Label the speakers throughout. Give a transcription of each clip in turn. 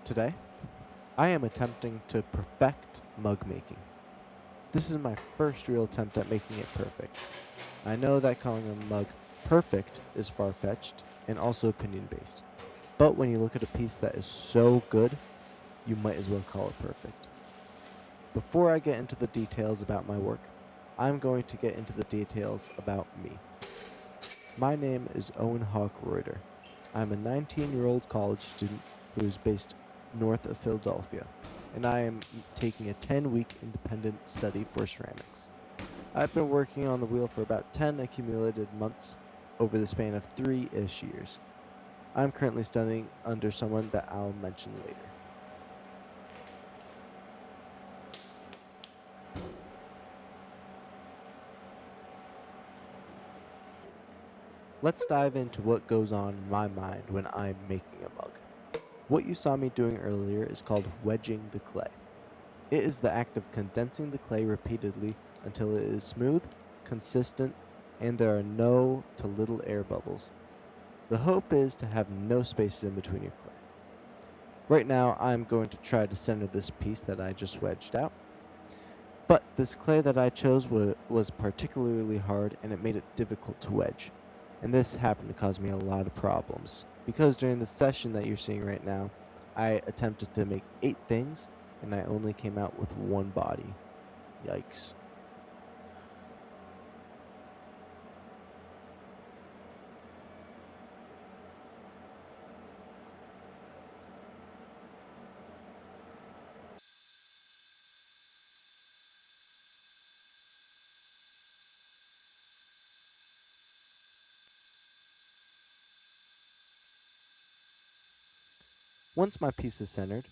Speaker 1: Today, I am attempting to perfect mug making. This is my first real attempt at making it perfect. I know that calling a mug perfect is far-fetched and also opinion-based, but when you look at a piece that is so good, you might as well call it perfect. Before I get into the details about my work, I'm going to get into the details about me. My name is Owen Hawk Reuter. I'm a 19-year-old college student who is based north of Philadelphia, and I am taking a 10-week independent study for ceramics. I've been working on the wheel for about 10 accumulated months over the span of 3-ish years. I'm currently studying under someone that I'll mention later. Let's dive into what goes on in my mind when I'm making a mug. What you saw me doing earlier is called wedging the clay. It is the act of condensing the clay repeatedly until it is smooth, consistent, and there are no to little air bubbles. The hope is to have no spaces in between your clay. Right now, I'm going to try to center this piece that I just wedged out. But this clay that I chose was particularly hard and it made it difficult to wedge. And this happened to cause me a lot of problems. Because during the session that you're seeing right now, I attempted to make 8 things and I only came out with 1 body. Yikes. Once my piece is centered,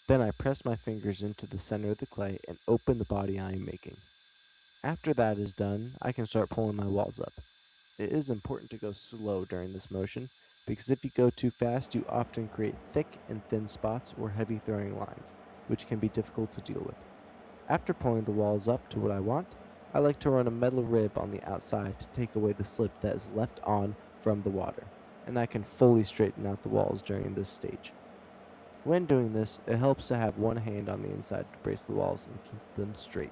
Speaker 1: then I press my fingers into the center of the clay and open the body I am making. After that is done, I can start pulling my walls up. It is important to go slow during this motion because if you go too fast, you often create thick and thin spots or heavy throwing lines, which can be difficult to deal with. After pulling the walls up to what I want, I like to run a metal rib on the outside to take away the slip that is left on from the water, and I can fully straighten out the walls during this stage. When doing this, it helps to have one hand on the inside to brace the walls and keep them straight.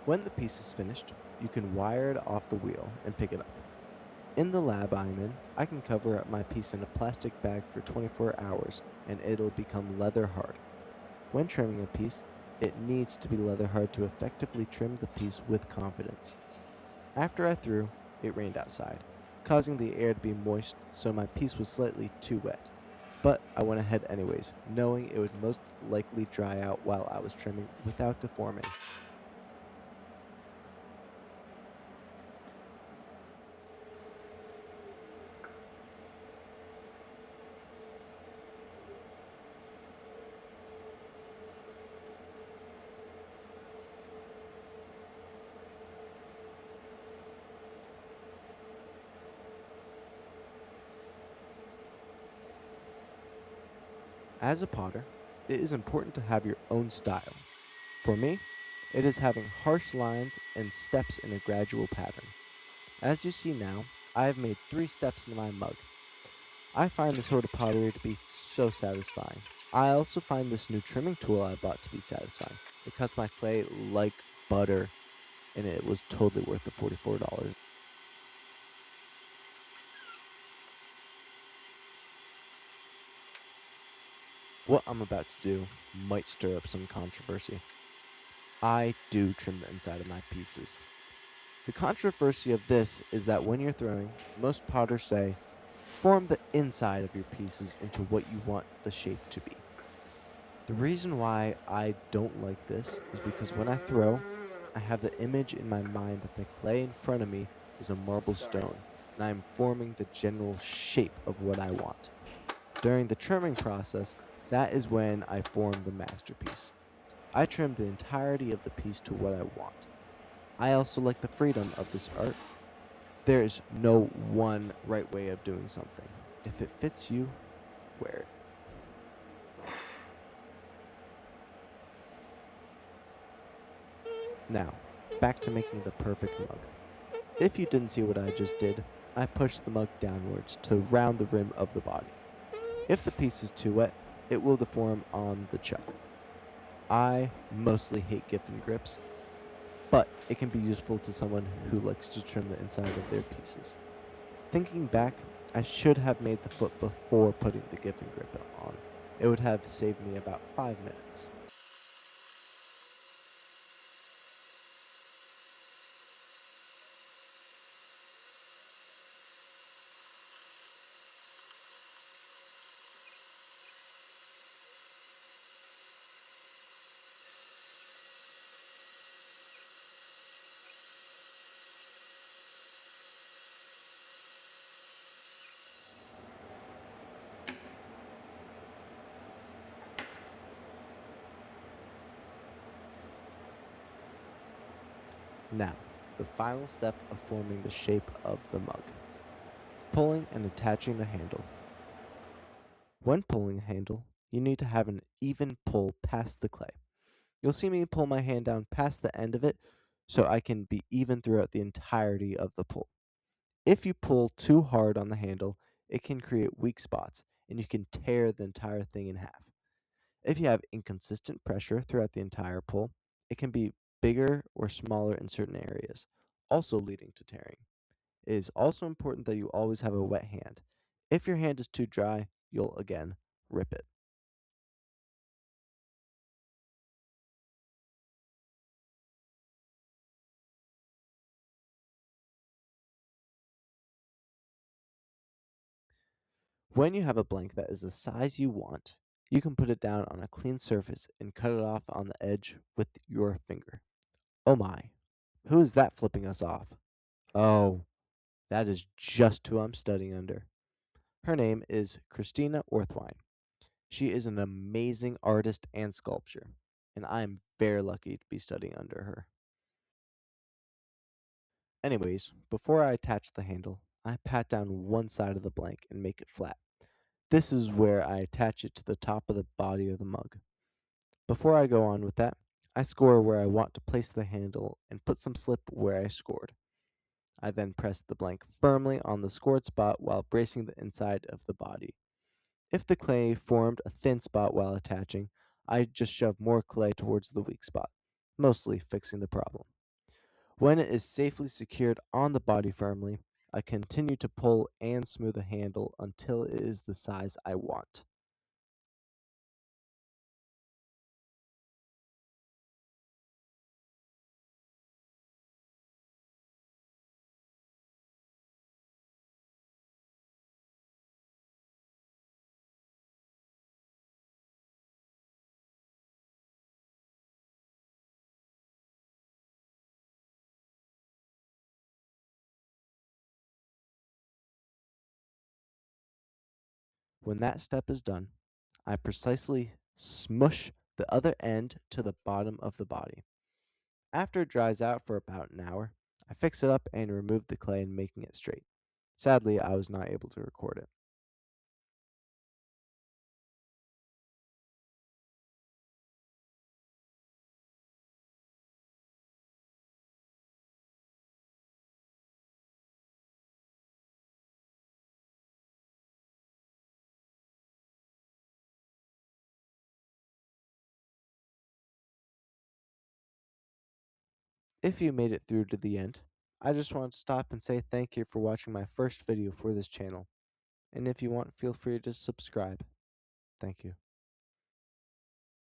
Speaker 1: When the piece is finished, you can wire it off the wheel and pick it up. In the lab I'm in, I can cover up my piece in a plastic bag for 24 hours and it'll become leather hard. When trimming a piece, it needs to be leather hard to effectively trim the piece with confidence. After I threw, it rained outside, causing the air to be moist, so my piece was slightly too wet. But I went ahead anyways, knowing it would most likely dry out while I was trimming without deforming. As a potter, it is important to have your own style. For me, it is having harsh lines and steps in a gradual pattern. As you see now, I have made 3 steps in my mug. I find this sort of pottery to be so satisfying. I also find this new trimming tool I bought to be satisfying. It cuts my clay like butter, and it was totally worth the $44. What I'm about to do might stir up some controversy. I do trim the inside of my pieces. The controversy of this is that when you're throwing, most potters say, form the inside of your pieces into what you want the shape to be. The reason why I don't like this is because when I throw, I have the image in my mind that the clay in front of me is a marble stone, and I am forming the general shape of what I want. During the trimming process, that is when I form the masterpiece. I trim the entirety of the piece to what I want. I also like the freedom of this art. There is no one right way of doing something. If it fits you, wear it. Now, back to making the perfect mug. If you didn't see what I just did, I pushed the mug downwards to round the rim of the body. If the piece is too wet, it will deform on the chuck. I mostly hate Giffen grips, but it can be useful to someone who likes to trim the inside of their pieces. Thinking back, I should have made the foot before putting the Giffen grip on. It would have saved me about 5 minutes. Now, the final step of forming the shape of the mug. Pulling and attaching the handle. When pulling the handle, you need to have an even pull past the clay. You'll see me pull my hand down past the end of it so I can be even throughout the entirety of the pull. If you pull too hard on the handle, it can create weak spots and you can tear the entire thing in half. If you have inconsistent pressure throughout the entire pull, it can be bigger or smaller in certain areas, also leading to tearing. It is also important that you always have a wet hand. If your hand is too dry, you'll again rip it. When you have a blank that is the size you want, you can put it down on a clean surface and cut it off on the edge with your finger. Oh my, who is that flipping us off? Oh, that is just who I'm studying under. Her name is Christina Orthwine. She is an amazing artist and sculptor, and I am very lucky to be studying under her. Anyways, before I attach the handle, I pat down one side of the blank and make it flat. This is where I attach it to the top of the body of the mug. Before I go on with that, I score where I want to place the handle and put some slip where I scored. I then press the blank firmly on the scored spot while bracing the inside of the body. If the clay formed a thin spot while attaching, I just shove more clay towards the weak spot, mostly fixing the problem. When it is safely secured on the body firmly, I continue to pull and smooth the handle until it is the size I want. When that step is done, I precisely smush the other end to the bottom of the body. After it dries out for about an hour, I fix it up and remove the clay and making it straight. Sadly, I was not able to record it. If you made it through to the end, I just want to stop and say thank you for watching my first video for this channel. And if you want, feel free to subscribe. Thank you.